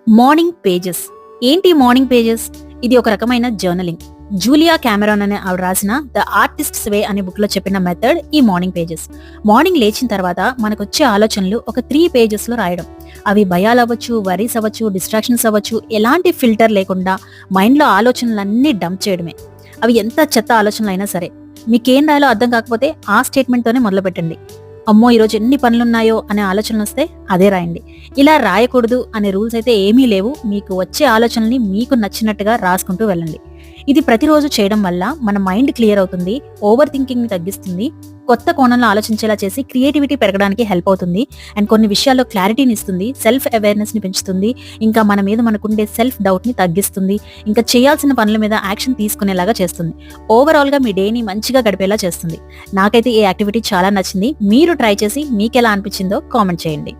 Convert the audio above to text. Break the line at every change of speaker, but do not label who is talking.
Morning pages. ఏంటి morning pages? ఇది ఒక రకమైన జర్నలింగ్. జూలియా క్యామెరాన్ అనే ఆవిడ రాసిన ద ఆర్టిస్ట్స్ వే అనే బుక్ లో చెప్పిన మెథడ్ ఈ మార్నింగ్ పేజెస్. మార్నింగ్ లేచిన తర్వాత మనకొచ్చే ఆలోచనలు ఒక 3 పేజెస్ లో రాయడం. అవి భయాలు అవ్వచ్చు, వరీస్ అవ్వచ్చు, డిస్ట్రాక్షన్స్ అవ్వచ్చు, ఎలాంటి ఫిల్టర్ లేకుండా మైండ్ లో ఆలోచనలన్నీ డంప్ చేయడమే. అవి ఎంత చెత్త ఆలోచనలు అయినా సరే, మీకేం రాయాలో అర్థం కాకపోతే ఆ స్టేట్మెంట్ తోనే మొదలు పెట్టండి. అమ్మో ఈరోజు ఎన్ని పనులున్నాయో అనే ఆలోచనలు వస్తే అదే రాయండి. ఇలా రాయకూడదు అనే రూల్స్ అయితే ఏమీ లేవు. మీకు వచ్చే ఆలోచనల్ని మీకు నచ్చినట్టుగా రాసుకుంటూ వెళ్ళండి. ఇది ప్రతిరోజు చేయడం వల్ల మన మైండ్ క్లియర్ అవుతుంది, ఓవర్ థింకింగ్ ని తగ్గిస్తుంది, కొత్త కోణంలో ఆలోచించేలా చేసి క్రియేటివిటీ పెరగడానికి హెల్ప్ అవుతుంది. అండ్ కొన్ని విషయాల్లో క్లారిటీని ఇస్తుంది, సెల్ఫ్ అవేర్నెస్ ని పెంచుతుంది, ఇంకా మన మీద మనకుండే సెల్ఫ్ డౌట్ ని తగ్గిస్తుంది, ఇంకా చేయాల్సిన పనుల మీద యాక్షన్ తీసుకునేలాగా చేస్తుంది. ఓవరాల్ గా మీ డేని మంచిగా గడిపేలా చేస్తుంది. నాకైతే ఈ యాక్టివిటీ చాలా నచ్చింది. మీరు ట్రై చేసి మీకు ఎలా అనిపించిందో కామెంట్ చేయండి.